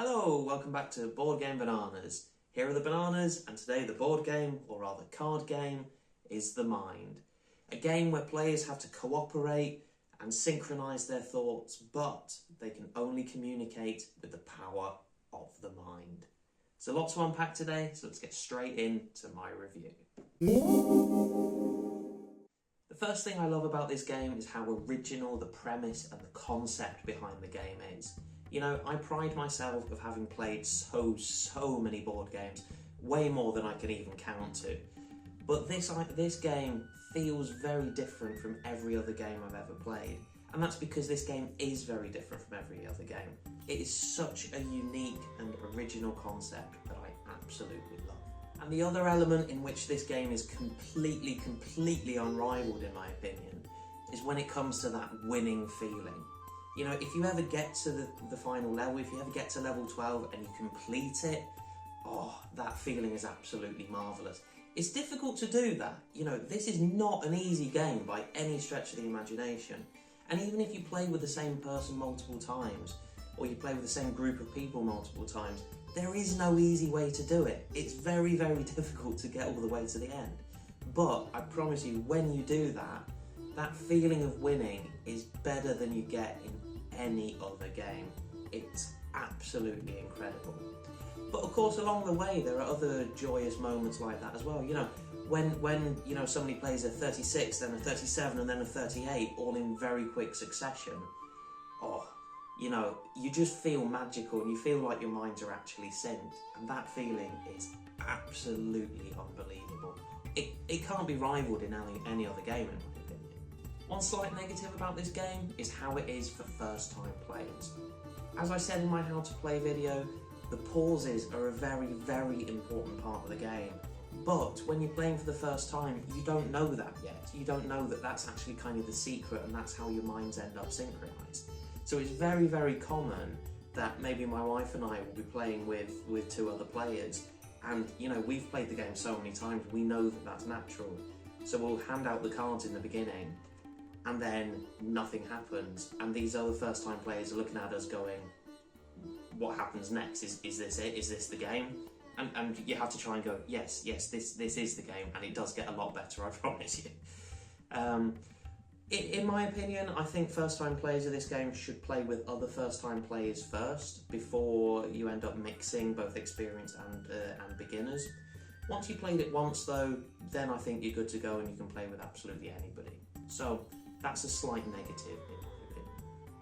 Hello, welcome back to Board Game Bananas. Here are the bananas, and today the board game, or rather card game, is The Mind. A game where players have to cooperate and synchronise their thoughts, but they can only communicate with the power of the mind. There's a lot to unpack today, so let's get straight into my review. The first thing I love about this game is how original the premise and the concept behind the game is. You know, I pride myself of having played so many board games, way more than I can even count to. But this game feels very different from every other game I've ever played. And that's because this game is very different from every other game. It is such a unique and original concept that I absolutely love. And the other element in which this game is completely unrivaled in my opinion is when it comes to that winning feeling. You know, if you ever get to the final level, if you ever get to level 12 and you complete it, oh, that feeling is absolutely marvellous. It's difficult to do that. You know, this is not an easy game by any stretch of the imagination. And even if you play with the same person multiple times, or you play with the same group of people multiple times, there is no easy way to do it. It's very difficult to get all the way to the end. But I promise you, when you do that, that feeling of winning is better than you get in any other game. It's absolutely incredible. But of course, along the way, there are other joyous moments like that as well. You know, when you know somebody plays a 36, then a 37, and then a 38, all in very quick succession. Oh, you know, you just feel magical, and you feel like your minds are actually synced, and that feeling is absolutely unbelievable. It can't be rivaled in any other game, in my opinion. One slight negative about this game is how it is for first-time players. As I said in my How to Play video, the pauses are a very important part of the game. But when you're playing for the first time, you don't know that yet. You don't know that that's actually kind of the secret, and that's how your minds end up synchronised. So it's very common that maybe my wife and I will be playing with two other players, and you know, we've played the game so many times, we know that that's natural. So we'll hand out the cards in the beginning, and then nothing happens, and these other first time players are looking at us going, what happens next? Is this it? Is this the game? And you have to try and go, yes, this is the game, and it does get a lot better, I promise you. In my opinion, I think first-time players of this game should play with other first-time players first, before you end up mixing both experienced and beginners. Once you've played it once though, then I think you're good to go and you can play with absolutely anybody. So that's a slight negative in my opinion.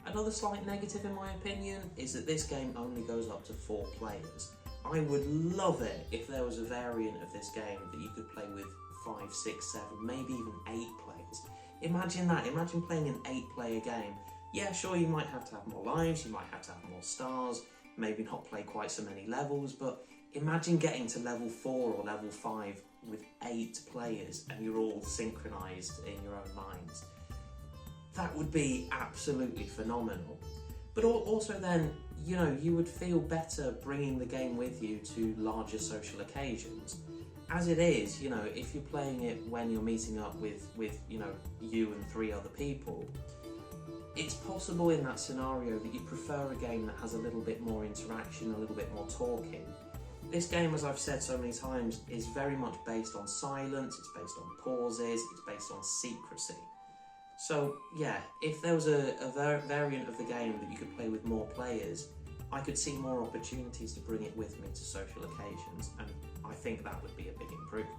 Another slight negative in my opinion is that this game only goes up to 4 players. I would love it if there was a variant of this game that you could play with 5, 6, 7, maybe even 8 players. Imagine that, imagine playing an 8-player game. Yeah, sure, you might have to have more lives, you might have to have more stars, maybe not play quite so many levels, but imagine getting to level 4 or level 5 with 8 players and you're all synchronised in your own minds. That would be absolutely phenomenal. But also then, you know, you would feel better bringing the game with you to larger social occasions. As it is, you know, if you're playing it when you're meeting up with you know, you and 3 other people, it's possible in that scenario that you prefer a game that has a little bit more interaction, a little bit more talking. This game, as I've said so many times, is very much based on silence, it's based on pauses, it's based on secrecy. So yeah, if there was a variant of the game that you could play with more players, I could see more opportunities to bring it with me to social occasions, and I think that would be a big improvement.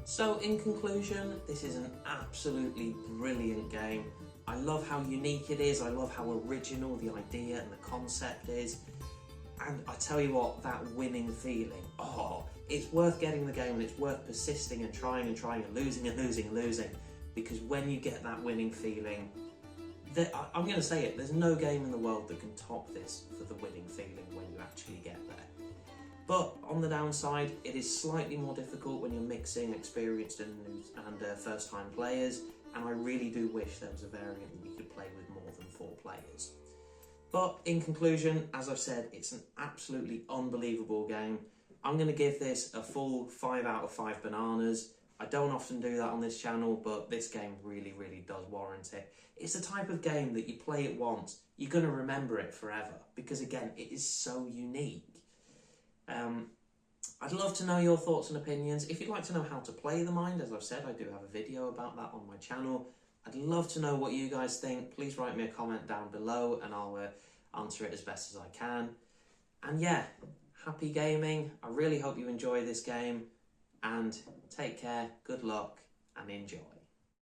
So in conclusion, this is an absolutely brilliant game. I love how unique it is, I love how original the idea and the concept is, and I tell you what, that winning feeling, oh, it's worth getting the game and it's worth persisting and trying and losing, because when you get that winning feeling, I'm going to say it, there's no game in the world that can top this for the winning feeling when you actually get there. But on the downside, it is slightly more difficult when you're mixing experienced and first-time players, and I really do wish there was a variant that you could play with more than 4 players. But in conclusion, as I've said, it's an absolutely unbelievable game. I'm going to give this a full 5 out of 5 bananas. I don't often do that on this channel, but this game really, really does warrant it. It's the type of game that you play it once, you're going to remember it forever, because again, it is so unique. I'd love to know your thoughts and opinions. If you'd like to know how to play the mind, as I've said, I do have a video about that on my channel. I'd love to know what you guys think. Please write me a comment down below and I'll answer it as best as I can. And yeah, happy gaming. I really hope you enjoy this game, and take care, good luck, and enjoy.